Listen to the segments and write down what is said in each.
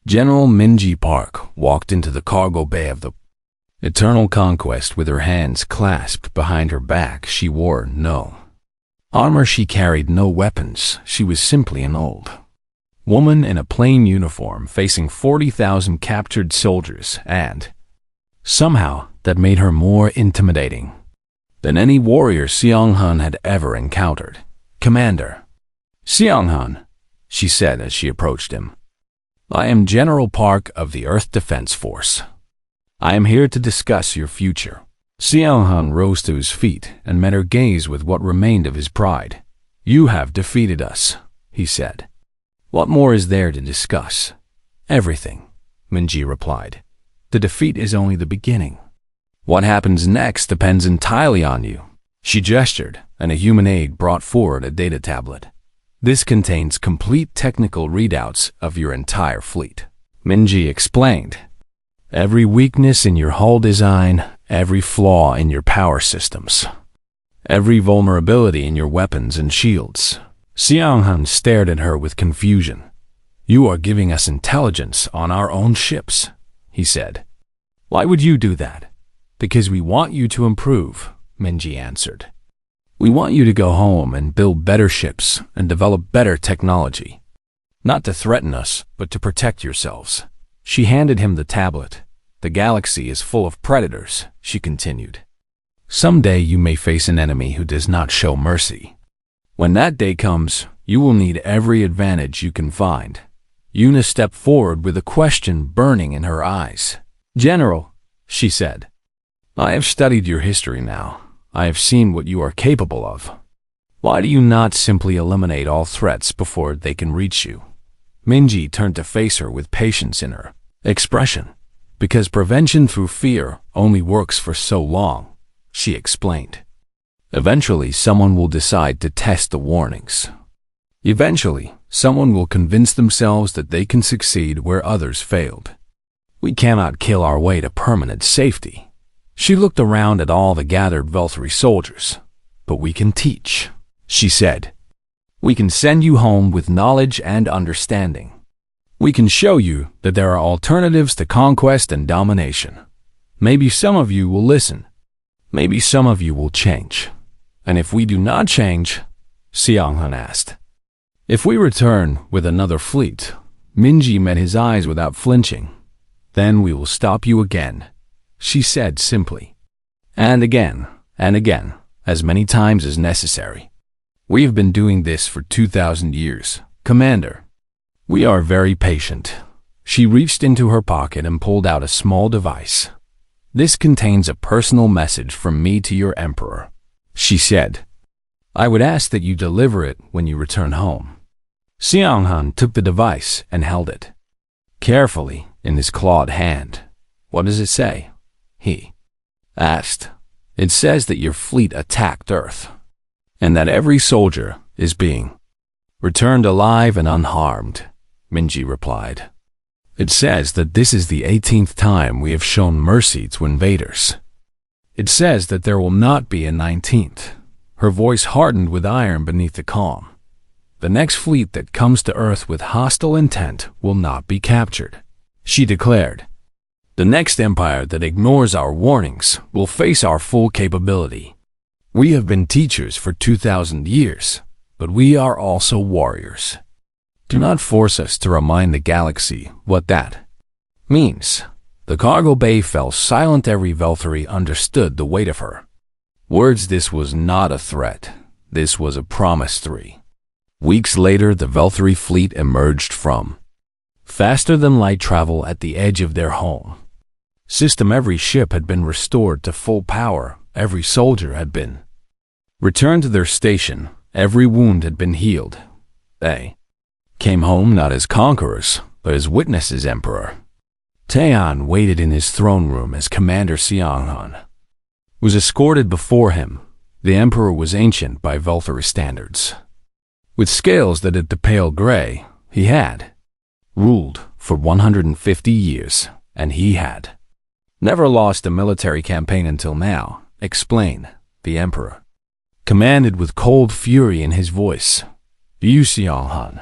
General Minji Park walked into the cargo bay of the Eternal Conquest with her hands clasped behind her back. She wore no armor, she carried no weapons. She was simply an old woman in a plain uniform facing 40,000 captured soldiers, and somehow that made her more intimidating than any warrior Seong-hun had ever encountered. "Commander Seong-hun," she said as she approached him, "I am General Park of the Earth Defense Force. I am here to discuss your future." Seong-hun rose to his feet and met her gaze with what remained of his pride. "You have defeated us," he said. "What more is there to discuss?" "Everything," Minji replied. "The defeat is only the beginning. What happens next depends entirely on you." She gestured, and a human aide brought forward a data tablet. "This contains complete technical readouts of your entire fleet," Minji explained. "Every weakness in your hull design, every flaw in your power systems, every vulnerability in your weapons and shields." Seong-hun stared at her with confusion. "You are giving us intelligence on our own ships," he said. "Why would you do that?" "Because we want you to improve," Minji answered. "We want you to go home and build better ships and develop better technology. Not to threaten us, but to protect yourselves." She handed him the tablet. "The galaxy is full of predators," she continued. "Someday you may face an enemy who does not show mercy. When that day comes, you will need every advantage you can find." Yuna stepped forward with a question burning in her eyes. "General," she said, "I have studied your history now. I have seen what you are capable of. Why do you not simply eliminate all threats before they can reach you?" Minji turned to face her with patience in her expression. "Because prevention through fear only works for so long," she explained. "Eventually, someone will decide to test the warnings. Eventually, someone will convince themselves that they can succeed where others failed. We cannot kill our way to permanent safety." She looked around at all the gathered Veltri soldiers. "But we can teach," she said. "We can send you home with knowledge and understanding. We can show you that there are alternatives to conquest and domination. Maybe some of you will listen. Maybe some of you will change. And if we do not change," Seong-hun asked. "If we return with another fleet," Minji met his eyes without flinching, "then we will stop you again," she said simply. And again, as many times as necessary. "We have been doing this for 2,000 years, Commander. We are very patient." She reached into her pocket and pulled out a small device. "This contains a personal message from me to your emperor," she said. "I would ask that you deliver it when you return home." Seong-hun took the device and held it carefully in his clawed hand. "What does it say?" he asked. "It says that your fleet attacked Earth, and that every soldier is being returned alive and unharmed," Minji replied. "It says that this is the 18th time we have shown mercy to invaders. It says that there will not be a 19th. Her voice hardened with iron beneath the calm. "The next fleet that comes to Earth with hostile intent will not be captured," she declared. "The next empire that ignores our warnings will face our full capability. We have been teachers for 2,000 years, but we are also warriors. Do not force us to remind the galaxy what that means." The cargo bay fell silent. Every Veltri understood the weight of her words. This was not a threat. This was a promise. 3 weeks later, the Veltri fleet emerged from faster-than-light travel at the edge of their home system. Every ship had been restored to full power. Every soldier had been returned to their station. Every wound had been healed. They came home not as conquerors, but as witnesses. Emperor Taeon waited in his throne room as Commander Seong-hun was escorted before him. The emperor was ancient by Veltri standards. With scales that had the pale gray, he had ruled for 150 years, and he had never lost a military campaign until now, explained the emperor, commanded with cold fury in his voice. You, Seong-hun,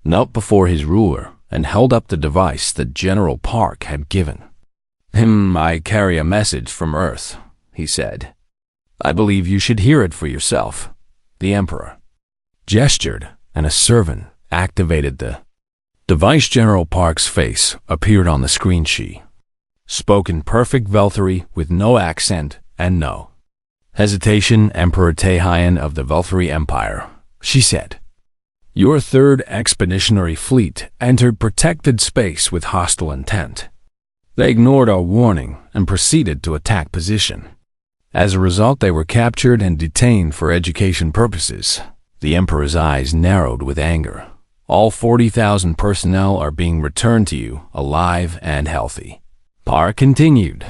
knelt before his ruler and held up the device that General Park had given. I carry a message from Earth," he said. "I believe you should hear it for yourself." The Emperor gestured, and a servant activated the device. General Park's face appeared on the screen. She spoke in perfect Velthari with no accent and no hesitation. "Emperor Taehyun of the Velthari Empire," she said. "Your third expeditionary fleet entered protected space with hostile intent. They ignored our warning and proceeded to attack position. As a result, they were captured and detained for education purposes." The Emperor's eyes narrowed with anger. "All 40,000 personnel are being returned to you, alive and healthy." Park continued.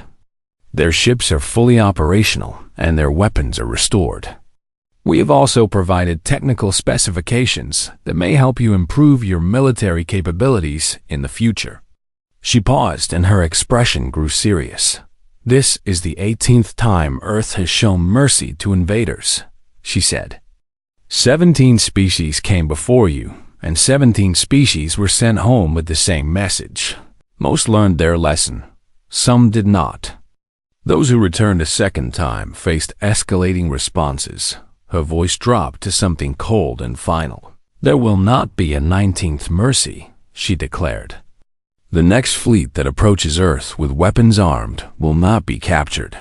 "Their ships are fully operational and their weapons are restored. We have also provided technical specifications that may help you improve your military capabilities in the future." She paused and her expression grew serious. "This is the 18th time Earth has shown mercy to invaders," she said. 17 species came before you, and 17 species were sent home with the same message. Most learned their lesson. Some did not. Those who returned a second time faced escalating responses." Her voice dropped to something cold and final. "There will not be a 19th mercy," she declared. "The next fleet that approaches Earth with weapons armed will not be captured.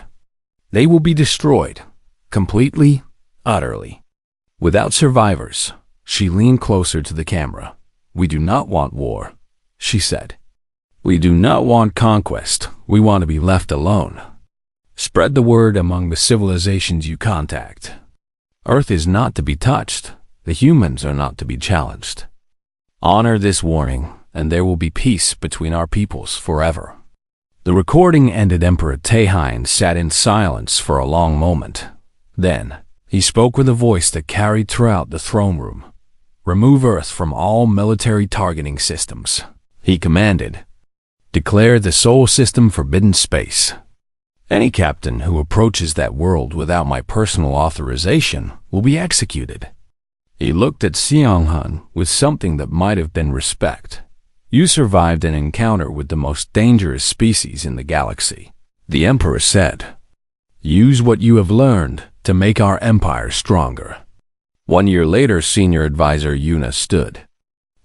They will be destroyed, completely, utterly, without survivors." She leaned closer to the camera. "We do not want war," she said. "We do not want conquest. We want to be left alone. Spread the word among the civilizations you contact. Earth is not to be touched. The humans are not to be challenged. Honor this warning, and there will be peace between our peoples forever." The recording ended. Emperor Taehyun sat in silence for a long moment. Then, he spoke with a voice that carried throughout the throne room. "Remove Earth from all military targeting systems," he commanded. "Declare the Sol system forbidden space. Any captain who approaches that world without my personal authorization will be executed." He looked at Seong-hun with something that might have been respect. "You survived an encounter with the most dangerous species in the galaxy," the Emperor said. "Use what you have learned to make our empire stronger." 1 year later, Senior Advisor Yuna stood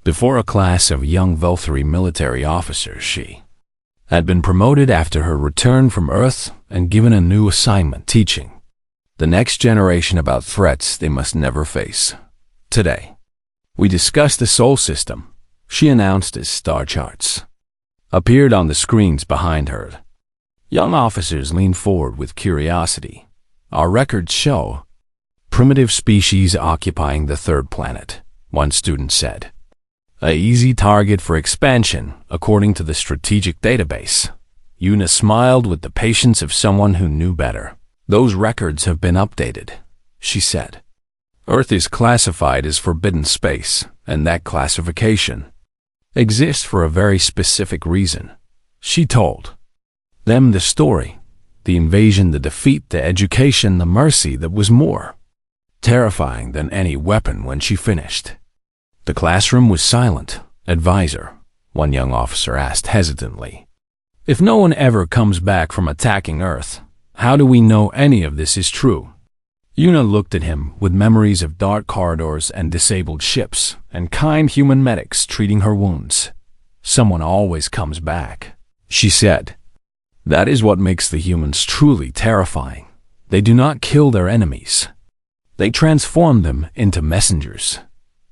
before a class of young Velthari military officers. She had been promoted after her return from Earth and given a new assignment, teaching the next generation about threats they must never face. "Today, we discussed the Sol system," she announced as star charts appeared on the screens behind her. Young officers leaned forward with curiosity. "Our records show primitive species occupying the third planet," one student said. "A easy target for expansion, according to the strategic database." Yuna smiled with the patience of someone who knew better. "Those records have been updated," she said. "Earth is classified as forbidden space, and that classification exists for a very specific reason." She told them the story, the invasion, the defeat, the education, the mercy that was more terrifying than any weapon. When she finished, the classroom was silent. "Advisor," one young officer asked hesitantly, "if no one ever comes back from attacking Earth, how do we know any of this is true?" Yuna looked at him with memories of dark corridors and disabled ships and kind human medics treating her wounds. "Someone always comes back," she said. "That is what makes the humans truly terrifying. They do not kill their enemies. They transform them into messengers."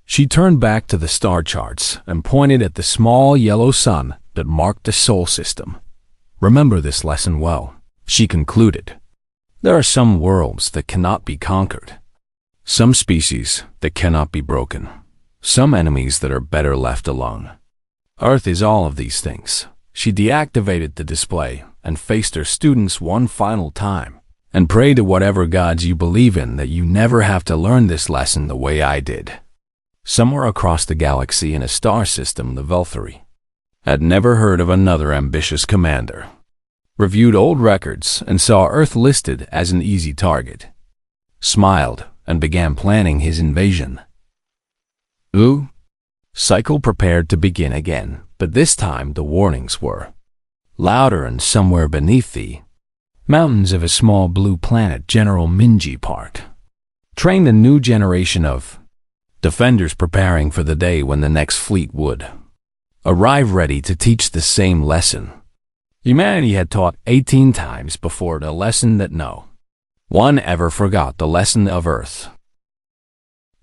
She turned back to the star charts and pointed at the small yellow sun that marked the Sol system. "Remember this lesson well," she concluded. "There are some worlds that cannot be conquered, some species that cannot be broken, some enemies that are better left alone. Earth is all of these things." She deactivated the display and faced her students one final time. "And pray to whatever gods you believe in that you never have to learn this lesson the way I did." Somewhere across the galaxy in a star system, the Velthari had never heard of another ambitious commander. Reviewed old records and saw Earth listed as an easy target. Smiled and began planning his invasion. Cycle prepared to begin again, But this time the warnings were louder, and somewhere beneath the mountains of a small blue planet, General Minji Park trained a new generation of defenders, preparing for the day when the next fleet would arrive, ready to teach the same lesson humanity had taught 18 times before, the lesson that no one ever forgot, the lesson of Earth.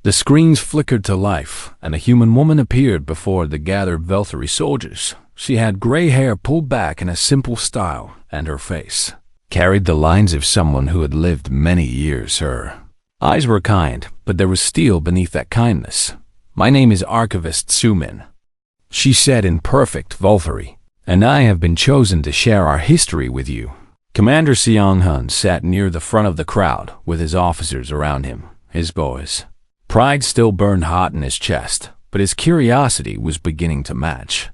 The screens flickered to life, and a human woman appeared before the gathered Velthari soldiers. She had gray hair pulled back in a simple style, and her face carried the lines of someone who had lived many years. Her eyes were kind, but there was steel beneath that kindness. "My name is Archivist Sumin," she said in perfect Velthari, "and I have been chosen to share our history with you." Commander Seong-hun sat near the front of the crowd with his officers around him. His boys' pride still burned hot in his chest, but his curiosity was beginning to match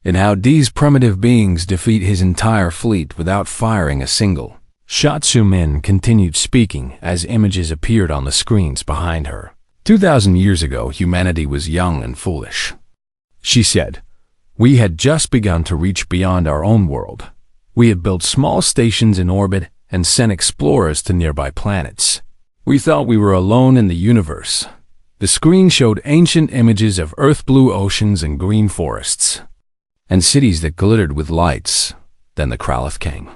in how these primitive beings defeat his entire fleet without firing a single shot. Sumin continued speaking as images appeared on the screens behind her. 2,000 years ago, humanity was young and foolish, she said. We had just begun to reach beyond our own world. We had built small stations in orbit and sent explorers to nearby planets. We thought we were alone in the universe. The screen showed ancient images of earth-blue oceans and green forests, and cities that glittered with lights. Then the Kralith came,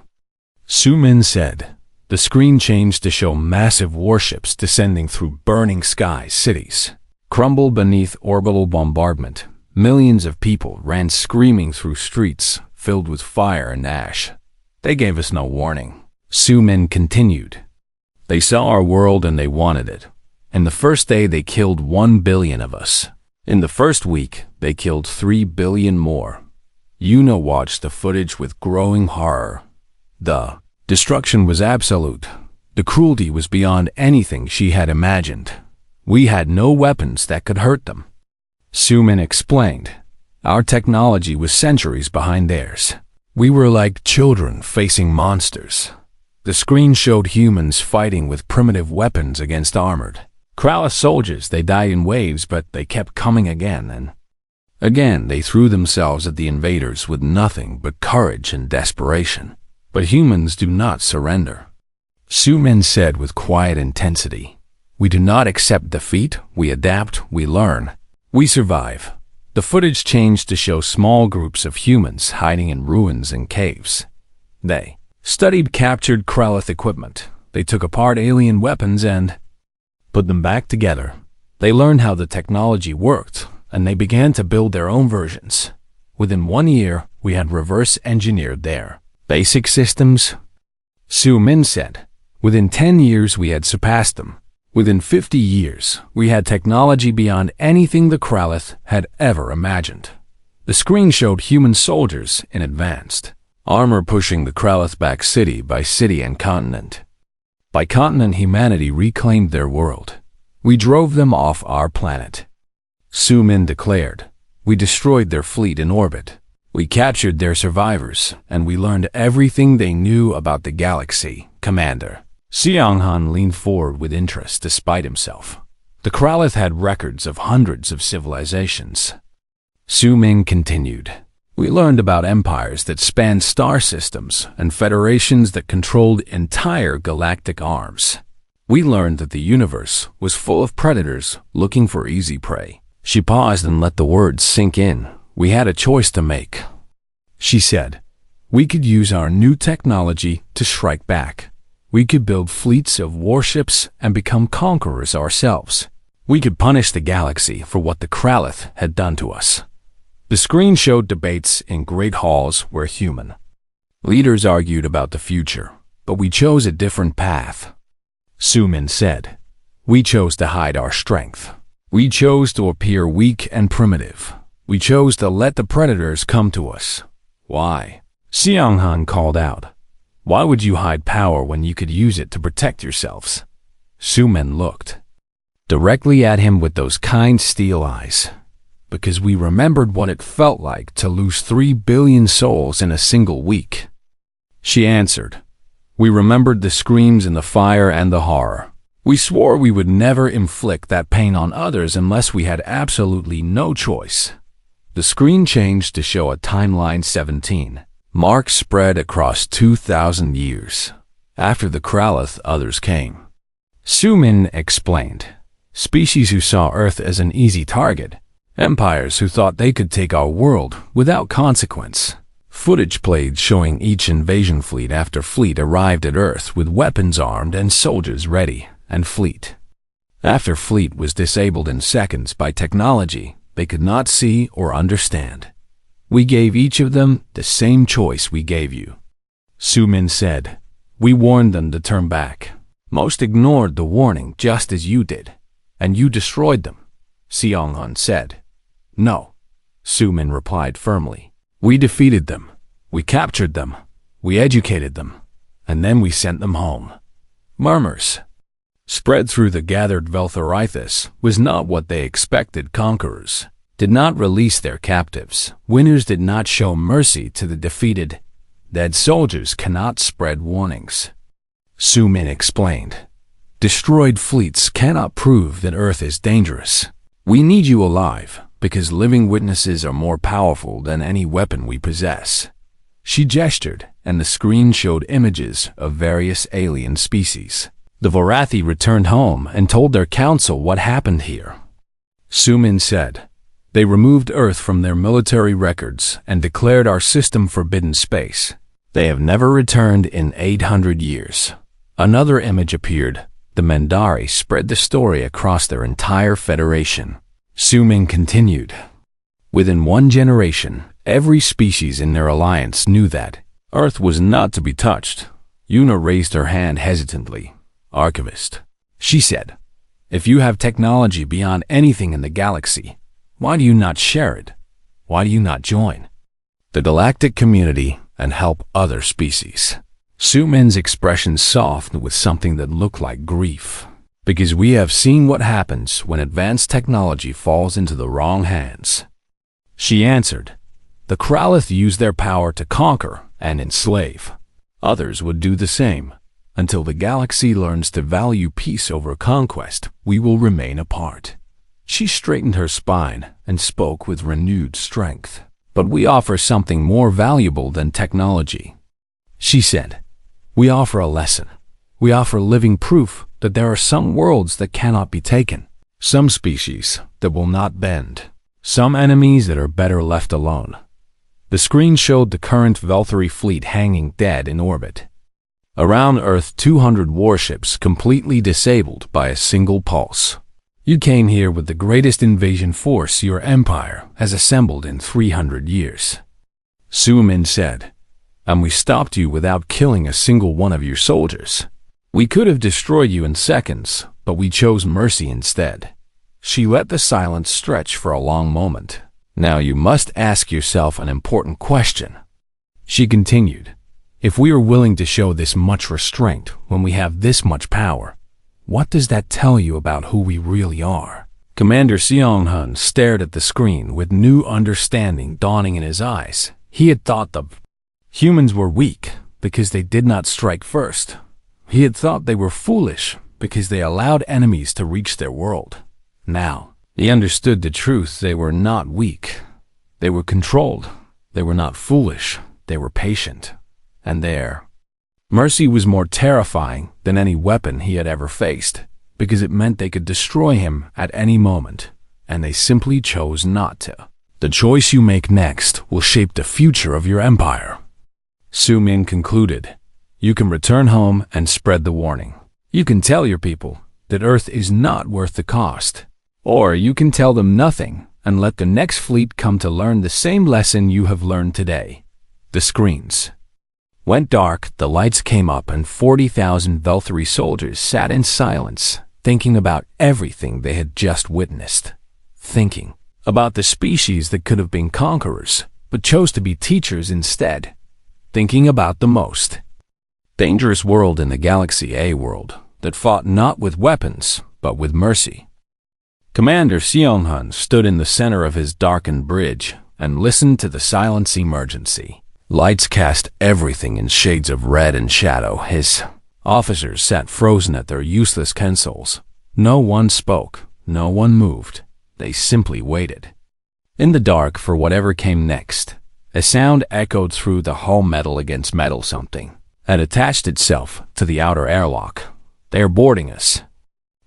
Sumin said. The screen changed to show massive warships descending through burning skies. Cities crumbled beneath orbital bombardment. Millions of people ran screaming through streets filled with fire and ash. They gave us no warning, Sumin continued. They saw our world and they wanted it. In the first day they killed 1 billion of us. In the first week they killed 3 billion more. Yuna watched the footage with growing horror. The destruction was absolute. The cruelty was beyond anything she had imagined. We had no weapons that could hurt them, Sumin explained. Our technology was centuries behind theirs. We were like children facing monsters. The screen showed humans fighting with primitive weapons against armored Kralith soldiers. They died in waves, but they kept coming again and again. They threw themselves at the invaders with nothing but courage and desperation. But humans do not surrender, Sumin said with quiet intensity. We do not accept defeat. We adapt. We learn. We survive. The footage changed to show small groups of humans hiding in ruins and caves. They studied captured Kralith equipment. They took apart alien weapons and put them back together. They learned how the technology worked, and they began to build their own versions. Within 1 year, we had reverse-engineered their basic systems, Sumin said. Within 10 years, we had surpassed them. Within 50 years, we had technology beyond anything the Kralith had ever imagined. The screen showed human soldiers in advanced armor pushing the Kralith back city by city and continent. By continent, humanity reclaimed their world. We drove them off our planet, Sumin declared. We destroyed their fleet in orbit. We captured their survivors, and we learned everything they knew about the galaxy, Commander. Seong-han leaned forward with interest despite himself. The Kralith had records of hundreds of civilizations, Sumin continued. We learned about empires that spanned star systems and federations that controlled entire galactic arms. We learned that the universe was full of predators looking for easy prey. She paused and let the words sink in. We had a choice to make, she said. We could use our new technology to strike back. We could build fleets of warships and become conquerors ourselves. We could punish the galaxy for what the Kralith had done to us. The screen showed debates in great halls where human leaders argued about the future, but we chose a different path, Sumin said. We chose to hide our strength. We chose to appear weak and primitive. We chose to let the predators come to us. Why? Seong-han called out. Why would you hide power when you could use it to protect yourselves? Sumin looked directly at him with those kind steel eyes. Because we remembered what it felt like to lose 3 billion souls in a single week, she answered. We remembered the screams and the fire and the horror. We swore we would never inflict that pain on others unless we had absolutely no choice. The screen changed to show a timeline 17. Marks spread across 2,000 years. After the Kralith, others came. Sumin explained. Species who saw Earth as an easy target. Empires who thought they could take our world without consequence. Footage played showing each invasion fleet after fleet arrived at Earth with weapons armed and soldiers ready, and fleet after fleet was disabled in seconds by technology they could not see or understand. We gave each of them the same choice we gave you. Sumin said. We warned them to turn back. Most ignored the warning just as you did, and you destroyed them. Seonghun said. No, Sumin replied firmly. We defeated them. We captured them. We educated them. And then we sent them home. Murmurs spread through the gathered Veltharithus was not what they expected. Conquerors did not release their captives. Winners did not show mercy to the defeated. Dead soldiers cannot spread warnings. Sumin explained. Destroyed fleets cannot prove that Earth is dangerous. We need you alive, because living witnesses are more powerful than any weapon we possess. She gestured, and the screen showed images of various alien species. The Vorathi returned home and told their council what happened here. Sumin said. They removed Earth from their military records and declared our system forbidden space. They have never returned in 800 years. Another image appeared. The Mendari spread the story across their entire federation. Sumin continued. Within one generation, every species in their alliance knew that Earth was not to be touched. Yuna raised her hand hesitantly. Archivist. She said, if you have technology beyond anything in the galaxy, why do you not share it? Why do you not join the galactic community and help other species? Sumin's expression softened with something that looked like grief. Because we have seen what happens when advanced technology falls into the wrong hands. She answered, the Kralith use their power to conquer and enslave. Others would do the same. Until the galaxy learns to value peace over conquest, we will remain apart. She straightened her spine and spoke with renewed strength. But we offer something more valuable than technology. She said, we offer a lesson. We offer living proof that there are some worlds that cannot be taken, some species that will not bend, some enemies that are better left alone. The screen showed the current Velthari fleet hanging dead in orbit. Around Earth, 200 warships completely disabled by a single pulse. You came here with the greatest invasion force your empire has assembled in 300 years. Sumin said, and we stopped you without killing a single one of your soldiers. We could have destroyed you in seconds, but we chose mercy instead. She let the silence stretch for a long moment. Now you must ask yourself an important question. She continued, if we are willing to show this much restraint when we have this much power, what does that tell you about who we really are? Commander Seonghun stared at the screen with new understanding dawning in his eyes. He had thought the humans were weak because they did not strike first. He had thought they were foolish because they allowed enemies to reach their world. Now, he understood the truth. They were not weak. They were controlled. They were not foolish. They were patient. And their mercy was more terrifying than any weapon he had ever faced, because it meant they could destroy him at any moment, and they simply chose not to. The choice you make next will shape the future of your empire. Sumin concluded, you can return home and spread the warning. You can tell your people that Earth is not worth the cost. Or you can tell them nothing and let the next fleet come to learn the same lesson you have learned today. The screens went dark, the lights came up, and 40,000 Velthari soldiers sat in silence, thinking about everything they had just witnessed. Thinking about the species that could have been conquerors, but chose to be teachers instead. Thinking about the most dangerous world in the galaxy, a world that fought not with weapons, but with mercy. Commander Seonghun stood in the center of his darkened bridge and listened to the silence emergency. Lights cast everything in shades of red and shadow. His officers sat frozen at their useless consoles. No one spoke. No one moved. They simply waited. In the dark, for whatever came next, a sound echoed through the hull. Metal against metal. Something had attached itself to the outer airlock. "They are boarding us,"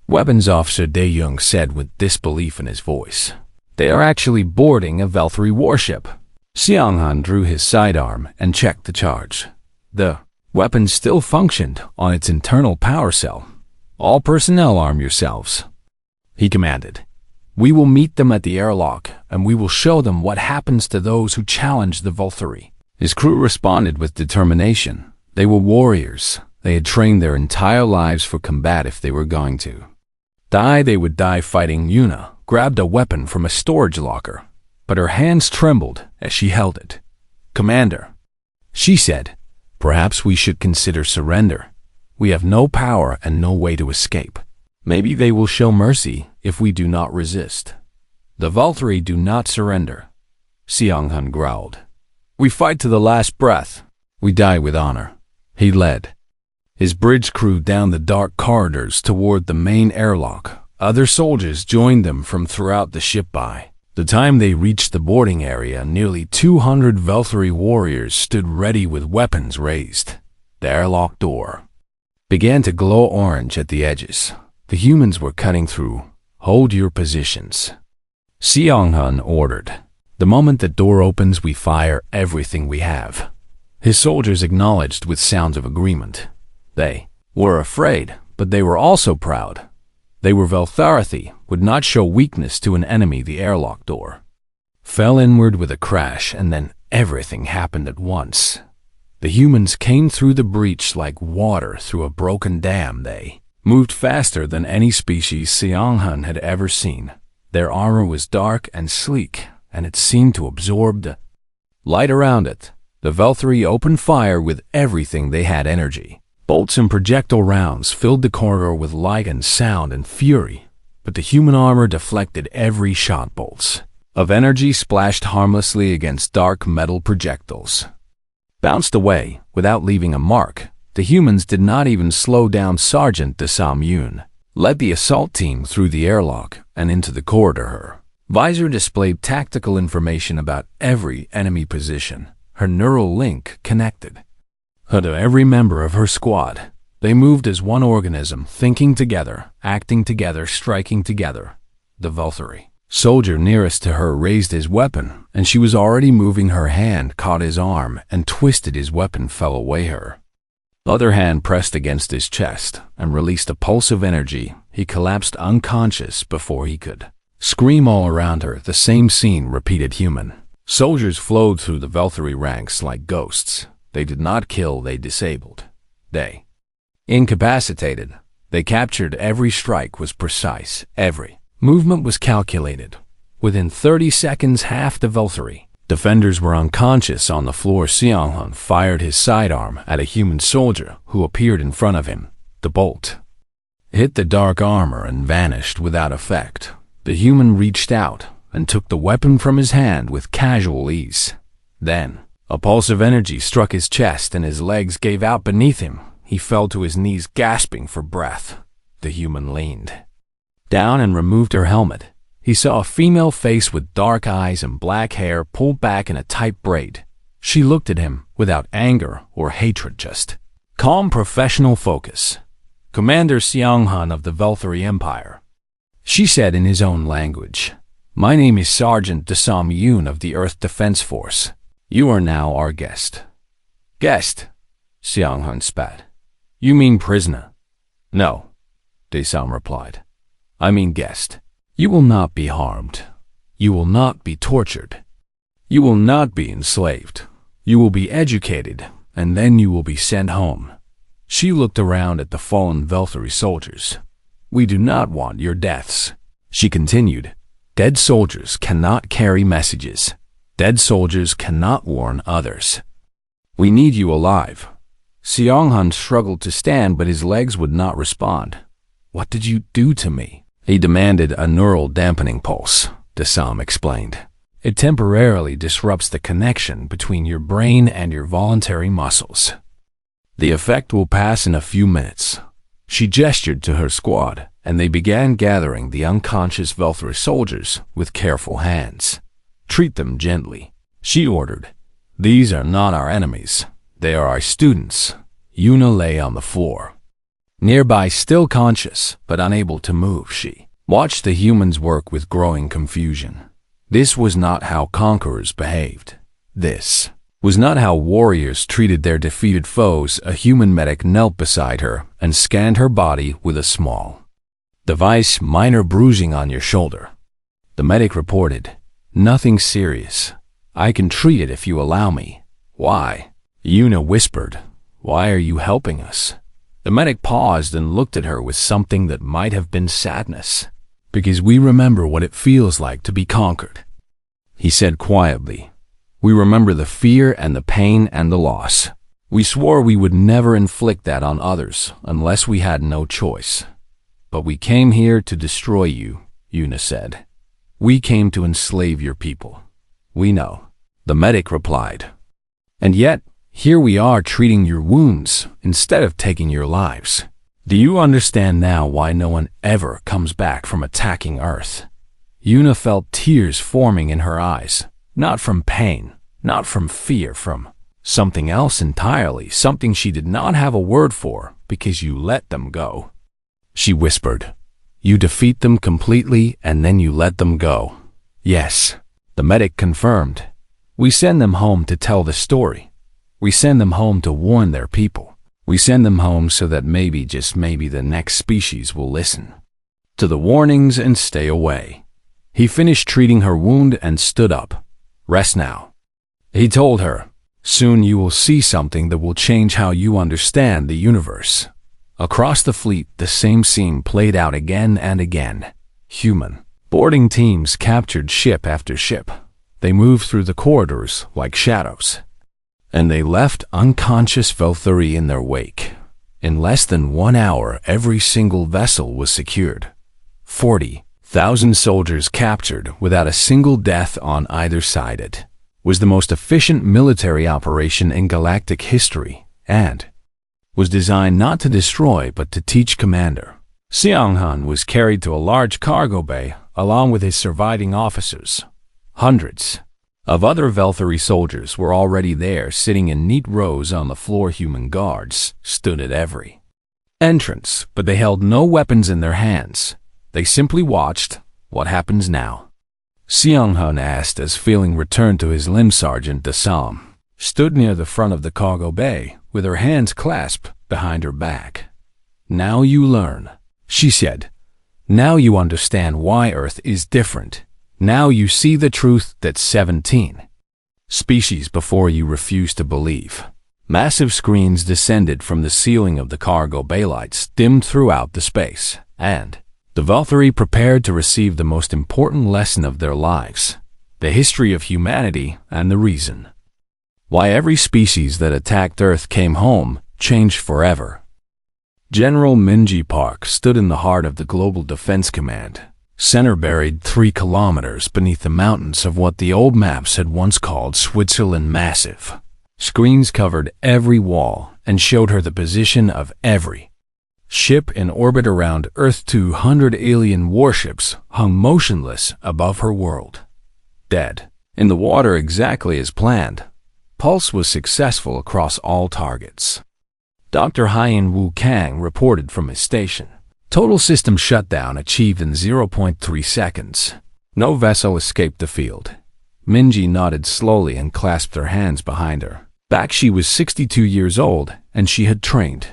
Weapons Officer De Jong said with disbelief in his voice. "They are actually boarding a Valkyrie warship." Xianghan drew his sidearm and checked the charge. The weapon still functioned on its internal power cell. "All personnel, arm yourselves," he commanded. "We will meet them at the airlock, and we will show them what happens to those who challenge the Valkyrie." His crew responded with determination. They were warriors. They had trained their entire lives for combat. If they were going to die, they would die fighting. Yuna grabbed a weapon from a storage locker, but her hands trembled as she held it. "Commander," she said, "perhaps we should consider surrender. We have no power and no way to escape. Maybe they will show mercy if we do not resist." "The Valkyrie do not surrender," Xianghan growled. "We fight to the last breath. We die with honor." He led his bridge crew down the dark corridors toward the main airlock. Other soldiers joined them from throughout the ship. By the time they reached the boarding area, nearly 200 Valkyrie warriors stood ready with weapons raised. The airlock door began to glow orange at the edges. The humans were cutting through. "Hold your positions," Xianghan ordered. "The moment the door opens, we fire everything we have." His soldiers acknowledged with sounds of agreement. They were afraid, but they were also proud. They were Veltharathi, would not show weakness to an enemy. The airlock door fell inward with a crash, and then everything happened at once. The humans came through the breach like water through a broken dam. They moved faster than any species Xianghan had ever seen. Their armor was dark and sleek, and it seemed to absorb the light around it. The Valkyrie opened fire with everything they had. Energy bolts and projectile rounds filled the corridor with light and sound and fury, but the human armor deflected every shot. Bolts of energy splashed harmlessly against dark metal projectiles, bounced away without leaving a mark. The humans did not even slow down. Sergeant Dasam Yun led the assault team through the airlock and into the corridor. Her visor displayed tactical information about every enemy position. Her neural link connected her to every member of her squad. They moved as one organism, thinking together, acting together, striking together. The Valkyrie soldier nearest to her raised his weapon, and she was already moving. Her hand caught his arm and twisted. His weapon fell away. Her other hand pressed against his chest and released a pulse of energy. He collapsed unconscious before he could scream. All around her, the same scene repeated. Human soldiers flowed through the Valkyrie ranks like ghosts. They did not kill, they disabled. They incapacitated. They captured. Every strike was precise. Every movement was calculated. Within 30 seconds, half the Valkyrie defenders were unconscious on the floor. Xianghan fired his sidearm at a human soldier who appeared in front of him. The bolt hit the dark armor and vanished without effect. The human reached out and took the weapon from his hand with casual ease. Then a pulse of energy struck his chest and his legs gave out beneath him. He fell to his knees, gasping for breath. The human leaned down and removed her helmet. He saw a female face with dark eyes and black hair pulled back in a tight braid. She looked at him without anger or hatred, just calm professional focus. "Commander Xianghan of the Valkyrie Empire," she said in his own language. "My name is Sergeant Dasam Yun of the Earth Defense Force. You are now our guest." "Guest?" Xianghan spat. "You mean prisoner?" "No," Dasam replied. "I mean guest. You will not be harmed. You will not be tortured. You will not be enslaved. You will be educated, and then you will be sent home." She looked around at the fallen Valkyrie soldiers. "We do not want your deaths," she continued. "Dead soldiers cannot carry messages. Dead soldiers cannot warn others. We need you alive." Xianghan struggled to stand, but his legs would not respond. "What did you do to me?" he demanded. "A neural dampening pulse," Dasam explained. "It temporarily disrupts the connection between your brain and your voluntary muscles. The effect will pass in a few minutes." She gestured to her squad, and they began gathering the unconscious Valkyrie soldiers with careful hands. Treat them gently, she ordered. These are not our enemies. They are our students. Yuna lay on the floor. Nearby, still conscious, but unable to move, she watched the humans work with growing confusion. This was not how conquerors behaved. This was not how warriors treated their defeated foes. A human medic knelt beside her and scanned her body with a small device. Minor bruising on your shoulder, the medic reported. Nothing serious. I can treat it if you allow me. Why? Yuna whispered. Why are you helping us? The medic paused and looked at her with something that might have been sadness. Because we remember what it feels like to be conquered, he said quietly. We remember the fear and the pain and the loss. We swore we would never inflict that on others unless we had no choice. But we came here to destroy you, Yuna said. We came to enslave your people. We know, the medic replied. And yet, here we are treating your wounds instead of taking your lives. Do you understand now why no one ever comes back from attacking Earth? Yuna felt tears forming in her eyes, not from pain, not from fear, from something else entirely, something she did not have a word for because you let them go. She whispered, you defeat them completely and then you let them go. Yes, the medic confirmed. We send them home to tell the story. We send them home to warn their people. We send them home so that maybe, just maybe, the next species will listen to the warnings and stay away. He finished treating her wound and stood up. Rest now, he told her. Soon you will see something that will change how you understand the universe. Across the fleet, the same scene played out again and again. Human boarding teams captured ship after ship. They moved through the corridors like shadows, and they left unconscious Valkyrie in their wake. In less than 1 hour, every single vessel was secured. 40,000 soldiers captured without a single death on either side. It was the most efficient military operation in galactic history, and was designed not to destroy but to teach. Commander Xianghan was carried to a large cargo bay along with his surviving officers. Hundreds of other Valkyrie soldiers were already there, sitting in neat rows on the floor. Human guards stood at every entrance, but they held no weapons in their hands. They simply watched. What happens now? Xianghan asked as feeling returned to his limb. Sergeant Dasam stood near the front of the cargo bay with her hands clasped behind her back. Now you learn, she said. Now you understand why Earth is different. Now you see the truth that 17 species before you refuse to believe. Massive screens descended from the ceiling of the cargo bay. Lights dimmed throughout the space, and the Valkyrie prepared to receive the most important lesson of their lives, the history of humanity and the reason why every species that attacked Earth came home changed forever. General Minji Park stood in the heart of the Global Defense Command, center buried 3 kilometers beneath the mountains of what the old maps had once called Switzerland. Massive screens covered every wall and showed her the position of every ship in orbit around Earth. 200 alien warships hung motionless above her world, dead in the water exactly as planned. Pulse was successful across all targets. Dr. Haiyan Wu Kang reported from his station. Total system shutdown achieved in 0.3 seconds. No vessel escaped the field. Minji nodded slowly and clasped her hands behind her back. She was 62 years old, and she had trained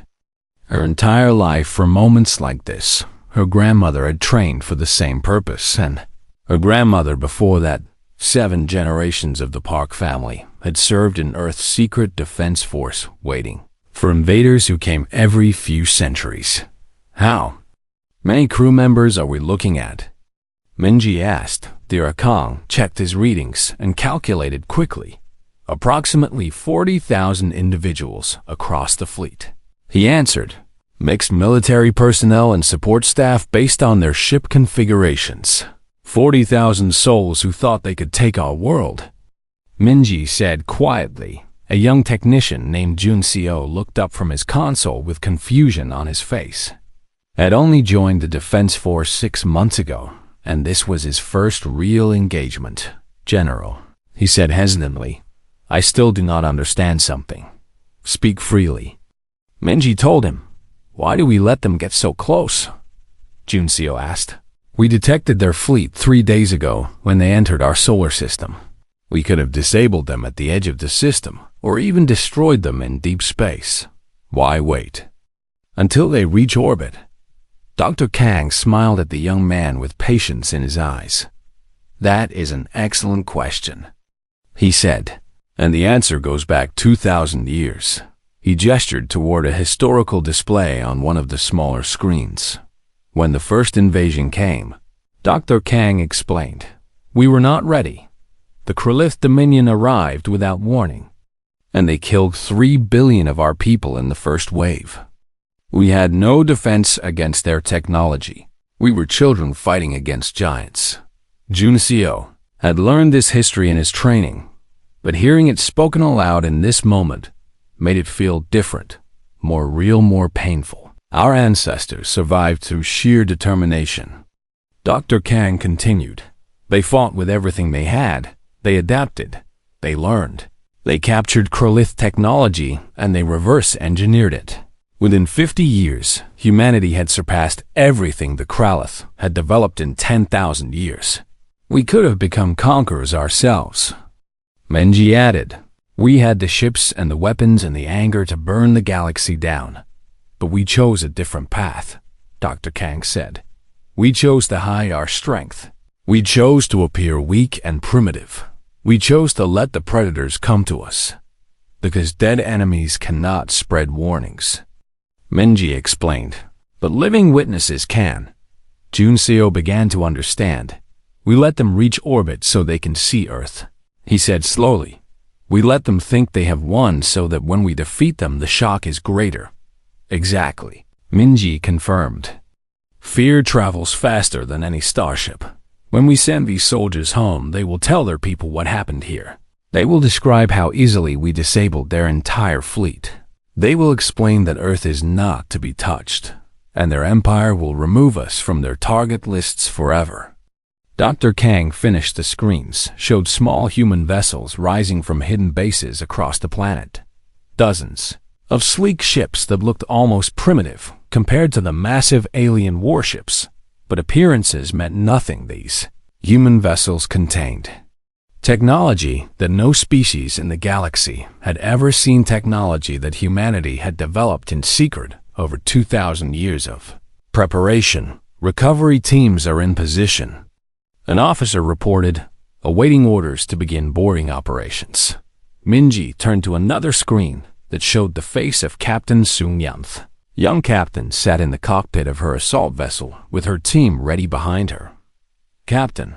her entire life for moments like this. Her grandmother had trained for the same purpose, and her grandmother before that. 7 generations of the Park family had served in Earth's secret defense force, waiting for invaders who came every few centuries. How many crew members are we looking at? Minji asked. Dirakong checked his readings and calculated quickly. Approximately 40,000 individuals across the fleet. He answered. Mixed military personnel and support staff based on their ship configurations. 40,000 souls who thought they could take our world. Minji said quietly. A young technician named Jun Seo looked up from his console with confusion on his face. Had only joined the Defense Force 6 months ago, and this was his first real engagement. General, he said hesitantly, I still do not understand something. Speak freely. Minji told him, Why do we let them get so close? Junseo asked. We detected their fleet 3 days ago when they entered our solar system. We could have disabled them at the edge of the system, or even destroyed them in deep space. Why wait until they reach orbit? Dr. Kang smiled at the young man with patience in his eyes. That is an excellent question, he said, and the answer goes back 2,000 years. He gestured toward a historical display on one of the smaller screens. When the first invasion came, Dr. Kang explained, we were not ready. The Krillith Dominion arrived without warning, and they killed 3 billion of our people in the first wave. We had no defense against their technology. We were children fighting against giants. Junseo had learned this history in his training, but hearing it spoken aloud in this moment made it feel different, more real, more painful. Our ancestors survived through sheer determination. Dr. Kang continued. They fought with everything they had. They adapted. They learned. They captured Krillith technology and they reverse-engineered it. Within 50 years, humanity had surpassed everything the Krallith had developed in 10,000 years. We could have become conquerors ourselves. Menji added, we had the ships and the weapons and the anger to burn the galaxy down. But we chose a different path, Dr. Kang said. We chose to hide our strength. We chose to appear weak and primitive. We chose to let the predators come to us. Because dead enemies cannot spread warnings. Menji explained, but living witnesses can. Junseo began to understand. We let them reach orbit so they can see Earth. He said slowly, we let them think they have won so that when we defeat them the shock is greater. Exactly, Minji confirmed. Fear travels faster than any starship. When we send these soldiers home, they will tell their people what happened here. They will describe how easily we disabled their entire fleet. They will explain that Earth is not to be touched, and their empire will remove us from their target lists forever. Dr. Kang finished the screens, showed small human vessels rising from hidden bases across the planet. Dozens of sleek ships that looked almost primitive compared to the massive alien warships, but appearances meant nothing. These human vessels contained technology that no species in the galaxy had ever seen, technology that humanity had developed in secret over 2,000 years of preparation. Recovery teams are in position. An officer reported, awaiting orders to begin boarding operations. Minji turned to another screen that showed the face of Captain Sung Yanth. Young Captain sat in the cockpit of her assault vessel with her team ready behind her. Captain,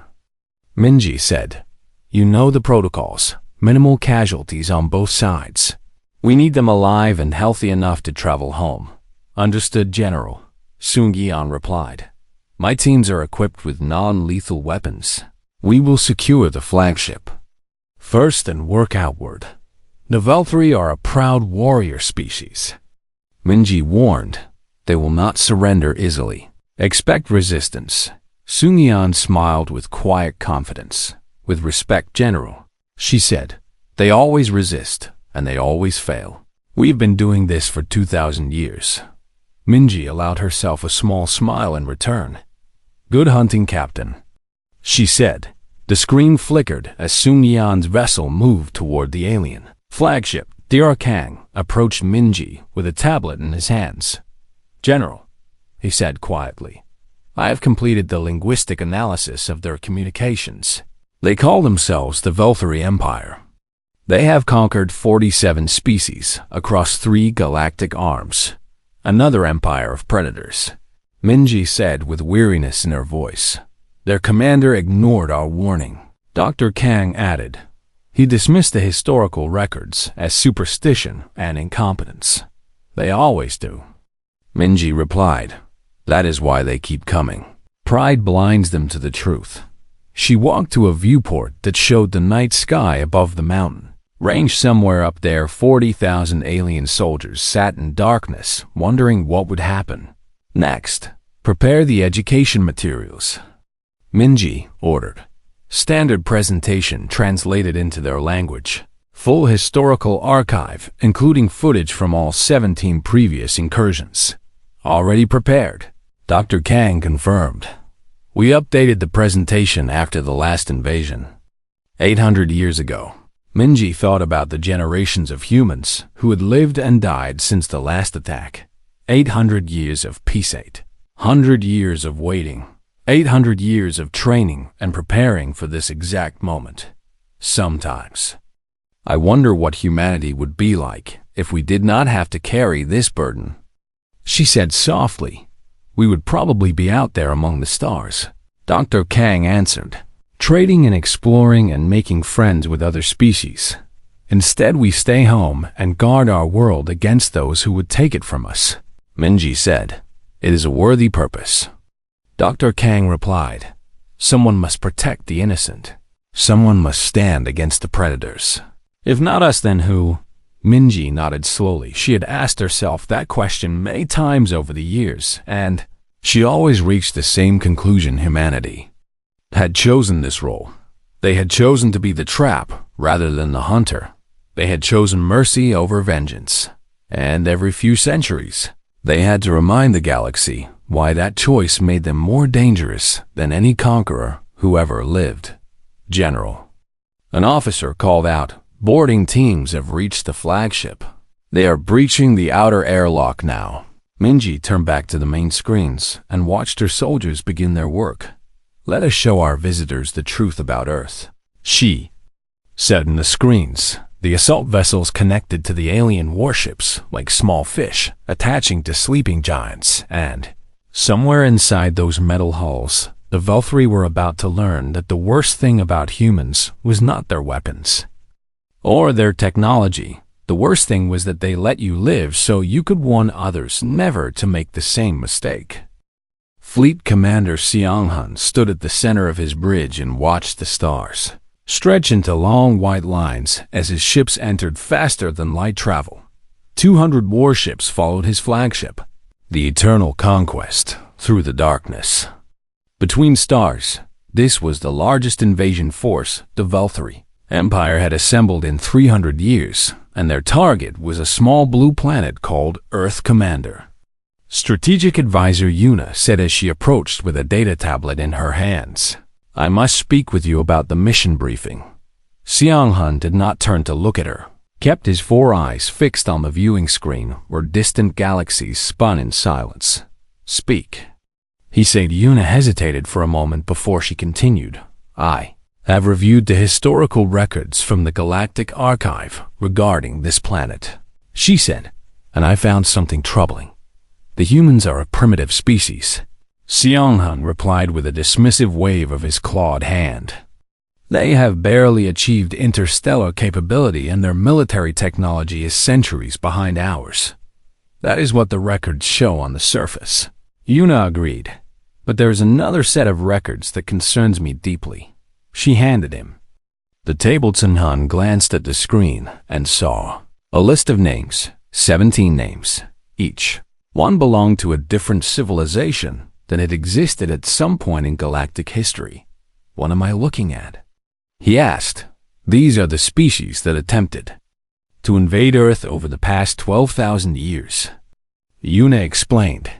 Minji said, you know the protocols. Minimal casualties on both sides. We need them alive and healthy enough to travel home. Understood, General, Sung Yan replied. My teams are equipped with non-lethal weapons. We will secure the flagship first and work outward. The Velthri are a proud warrior species. Minji warned, they will not surrender easily. Expect resistance. Sung Yan smiled with quiet confidence. With respect, General, she said, they always resist, and they always fail. We've been doing this for 2,000 years. Minji allowed herself a small smile in return. Good hunting, Captain, she said. The screen flickered as Sung Yan's vessel moved toward the alien flagship. Dr. Kang approached Minji with a tablet in his hands. General, he said quietly, I have completed the linguistic analysis of their communications. They call themselves the Velthri Empire. They have conquered 47 species across 3 galactic arms. Another empire of predators. Minji said with weariness in her voice. Their commander ignored our warning. Dr. Kang added, he dismissed the historical records as superstition and incompetence. They always do. Minji replied, that is why they keep coming. Pride blinds them to the truth. She walked to a viewport that showed the night sky above the mountain. Ranged somewhere up there, 40,000 alien soldiers sat in darkness, wondering what would happen. Next, prepare the education materials, Minji ordered. Standard presentation translated into their language. Full historical archive, including footage from all 17 previous incursions. Already prepared. Dr. Kang confirmed. We updated the presentation after the last invasion. 800 years ago, Minji thought about the generations of humans who had lived and died since the last attack. 800 years of peace, 800 years of waiting, 800 years of training and preparing for this exact moment. Sometimes, I wonder what humanity would be like if we did not have to carry this burden. She said softly, we would probably be out there among the stars. Dr. Kang answered, trading and exploring and making friends with other species. Instead, we stay home and guard our world against those who would take it from us. Minji said, it is a worthy purpose. Dr. Kang replied, someone must protect the innocent. Someone must stand against the predators. If not us, then who? Minji nodded slowly. She had asked herself that question many times over the years, and she always reached the same conclusion: humanity had chosen this role. They had chosen to be the trap rather than the hunter. They had chosen mercy over vengeance. And every few centuries, they had to remind the galaxy why that choice made them more dangerous than any conqueror who ever lived. General. An officer called out, boarding teams have reached the flagship. They are breaching the outer airlock now. Minji turned back to the main screens and watched her soldiers begin their work. Let us show our visitors the truth about Earth, she said in the screens. The assault vessels connected to the alien warships like small fish attaching to sleeping giants, and somewhere inside those metal hulls, the Velthri were about to learn that the worst thing about humans was not their weapons or their technology. The worst thing was that they let you live so you could warn others never to make the same mistake. Fleet Commander Seong-hun stood at the center of his bridge and watched the stars stretch into long white lines as his ships entered faster than light travel. 200 warships followed his flagship, the Eternal Conquest, through the darkness. Between stars, this was the largest invasion force the Velthri Empire had assembled in 300 years, and their target was a small blue planet called Earth Commander. Strategic Advisor Yuna said as she approached with a data tablet in her hands, I must speak with you about the mission briefing. Seong-hun did not turn to look at her, kept his 4 eyes fixed on the viewing screen where distant galaxies spun in silence. Speak, he said. Yuna hesitated for a moment before she continued. I have reviewed the historical records from the Galactic Archive regarding this planet, she said, and I found something troubling. The humans are a primitive species. Seong-hun replied with a dismissive wave of his clawed hand. They have barely achieved interstellar capability and their military technology is centuries behind ours. That is what the records show on the surface. Yuna agreed. But there is another set of records that concerns me deeply. She handed him the tablets. Han glanced at the screen and saw a list of names, 17 names, each one belonged to a different civilization than had existed at some point in galactic history. What am I looking at? He asked. These are the species that attempted to invade Earth over the past 12,000 years. Yuna explained.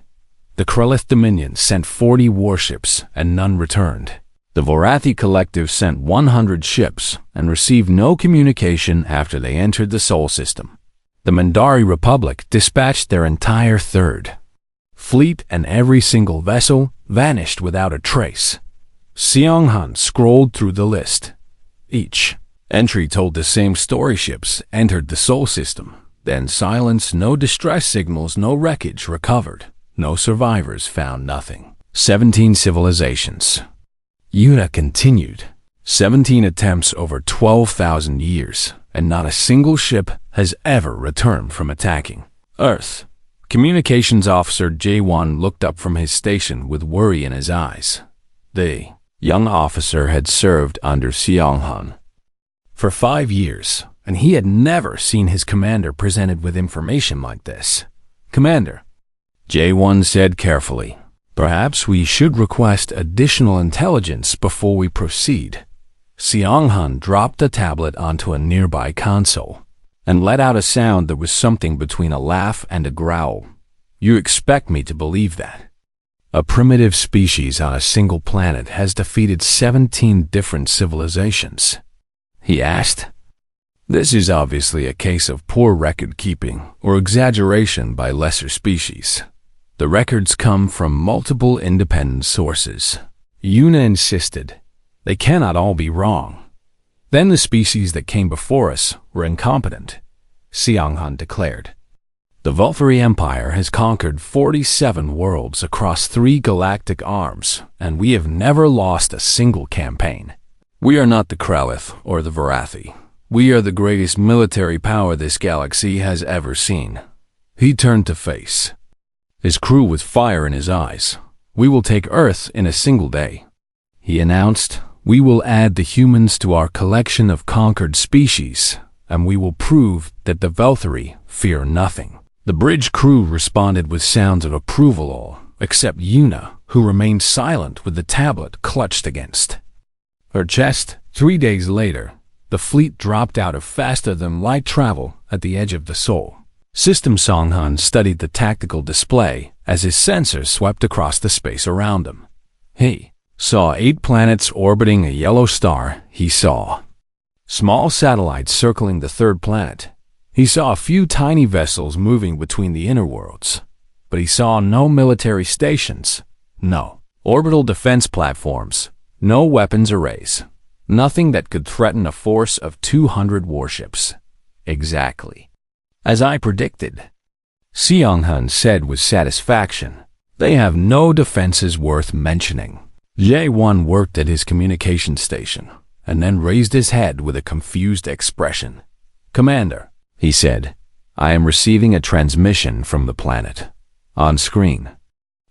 The Krelith Dominion sent 40 warships and none returned. The Vorathi Collective sent 100 ships and received no communication after they entered the Sol System. The Mandari Republic dispatched their entire third fleet and every single vessel vanished without a trace. Seong-hun scrolled through the list. Each entry told the same story: ships entered the Sol System, then silence, no distress signals, no wreckage recovered, no survivors found, nothing. 17 civilizations. Yuna continued. 17 attempts over 12,000 years, and not a single ship has ever returned from attacking Earth. Communications Officer J1 looked up from his station with worry in his eyes. The young officer had served under Seong-hun for 5 years, and he had never seen his commander presented with information like this. Commander, J1 said carefully, perhaps we should request additional intelligence before we proceed. Seong-hun dropped the tablet onto a nearby console and let out a sound that was something between a laugh and a growl. You expect me to believe that? A primitive species on a single planet has defeated 17 different civilizations? He asked. This is obviously a case of poor record-keeping or exaggeration by lesser species. The records come from multiple independent sources. Yuna insisted. They cannot all be wrong. Then the species that came before us were incompetent, Seong-hun declared. The Valkyrie Empire has conquered 47 worlds across 3 galactic arms, and we have never lost a single campaign. We are not the Kralith or the Varathi. We are the greatest military power this galaxy has ever seen. He turned to face, his crew with fire in his eyes. We will take Earth in a single day. He announced, we will add the humans to our collection of conquered species, and we will prove that the Valkyrie fear nothing. The bridge crew responded with sounds of approval, all except Yuna, who remained silent with the tablet clutched against her chest. 3 days later, the fleet dropped out of faster-than-light travel at the edge of the Sol. System Song-hun studied the tactical display as his sensors swept across the space around him. He saw 8 planets orbiting a yellow star. He saw small satellites circling the 3rd planet. He saw a few tiny vessels moving between the inner worlds, but he saw no military stations, no orbital defense platforms, no weapons arrays, nothing that could threaten a force of 200 warships. Exactly as I predicted, Seong-hun said with satisfaction. They have no defenses worth mentioning. Jae-won worked at his communication station and then raised his head with a confused expression. Commander, he said, I am receiving a transmission from the planet. On screen.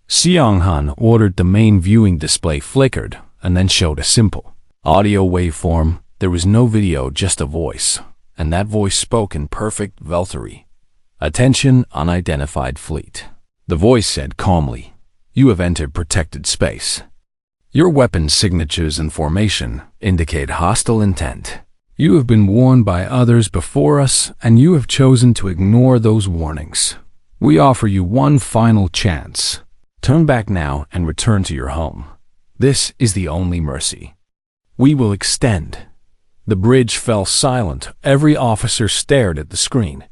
Seong-hun ordered the main viewing display flickered and then showed a simple audio waveform. There was no video, just a voice, and that voice spoke in perfect Valkyrie. Attention, unidentified fleet. The voice said calmly, you have entered protected space. Your weapon signatures and formation indicate hostile intent. You have been warned by others before us, and you have chosen to ignore those warnings. We offer you one final chance. Turn back now and return to your home. This is the only mercy we will extend. The bridge fell silent. Every officer stared at the screen.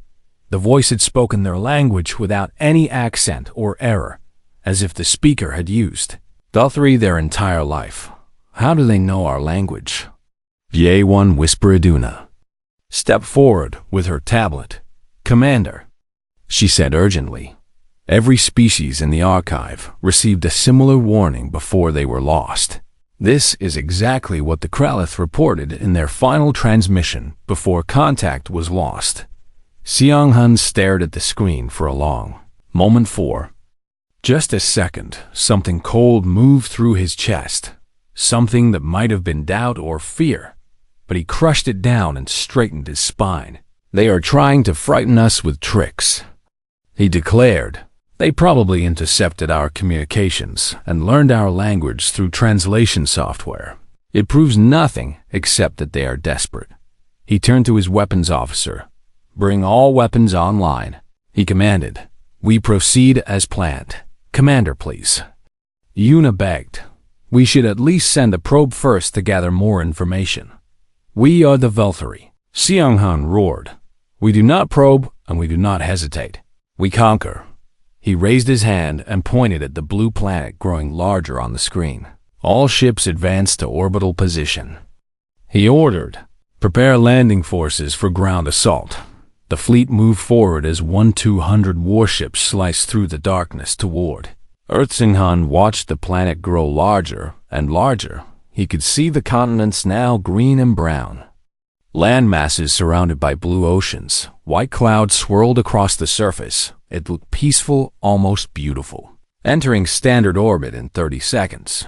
The voice had spoken their language without any accent or error, as if the speaker had used Valkyrie their entire life. How do they know our language? Jae-won whispered Yuna. Step forward with her tablet. Commander, she said urgently. Every species in the archive received a similar warning before they were lost. This is exactly what the Kralith reported in their final transmission before contact was lost. Seong-hun stared at the screen for a long moment. For just a second, something cold moved through his chest, something that might have been doubt or fear, but he crushed it down and straightened his spine. They are trying to frighten us with tricks, he declared. They probably intercepted our communications and learned our language through translation software. It proves nothing except that they are desperate. He turned to his weapons officer. Bring all weapons online, he commanded. We proceed as planned. Commander, please. Yuna begged. We should at least send a probe first to gather more information. We are the Valkyrie. Seong-hun roared. We do not probe and we do not hesitate. We conquer. He raised his hand and pointed at the blue planet growing larger on the screen. All ships advance to orbital position. He ordered. Prepare landing forces for ground assault. The fleet moved forward as 200 warships sliced through the darkness toward Earth. Seong-hun watched the planet grow larger and larger. He could see the continents now green and brown. Land masses surrounded by blue oceans. White clouds swirled across the surface. It looked peaceful, almost beautiful. Entering standard orbit in 30 seconds.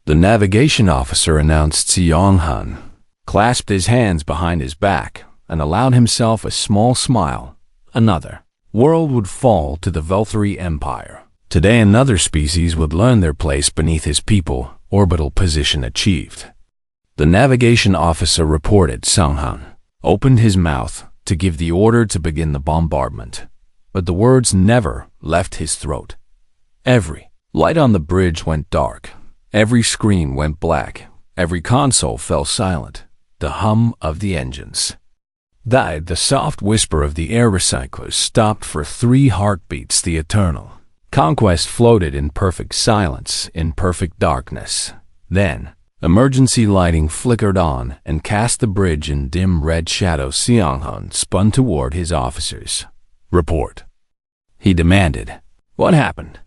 The navigation officer announced. Seong-hun clasped his hands behind his back and allowed himself a small smile. Another world would fall to the Valkyrie Empire. Today another species would learn their place beneath his people. Orbital position achieved. The navigation officer reported Sung-han opened his mouth to give the order to begin the bombardment, but the words never left his throat. Every light on the bridge went dark. Every screen went black. Every console fell silent. The hum of the engines died. The soft whisper of the air recyclers stopped for 3 heartbeats. The eternal conquest floated in perfect silence, in perfect darkness. Then, emergency lighting flickered on and cast the bridge in dim red shadow. Seong-hun spun toward his officers. "Report," he demanded. "What happened?"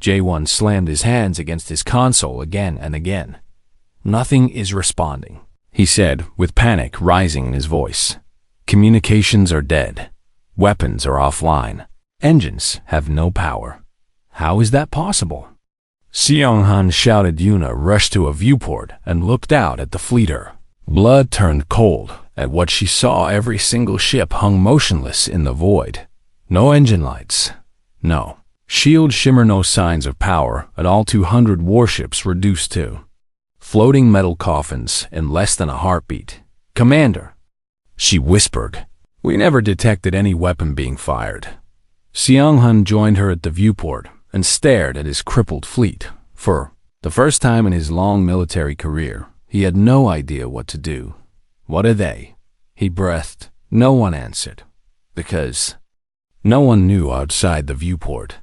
Jae-won slammed his hands against his console again and again. "Nothing is responding," he said, with panic rising in his voice. "Communications are dead. Weapons are offline. Engines have no power. How is that possible?" Seong-han shouted. Yuna rushed to a viewport and looked out at the fleeter. Blood turned cold at what she saw. Every single ship hung motionless in the void. No engine lights. No shield shimmer. No signs of power at all. 200 warships reduced to floating metal coffins in less than a heartbeat. "Commander," she whispered, "we never detected any weapon being fired." Seong-hun joined her at the viewport and stared at his crippled fleet. For the first time in his long military career, he had no idea what to do. "What are they?" he breathed. No one answered, because no one knew outside the viewport.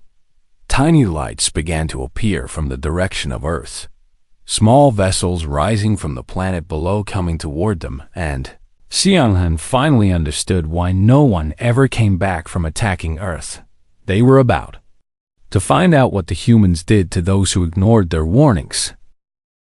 Tiny lights began to appear from the direction of Earth. Small vessels rising from the planet below coming toward them, and Seong-hun finally understood why no one ever came back from attacking Earth. They were about to find out what the humans did to those who ignored their warnings.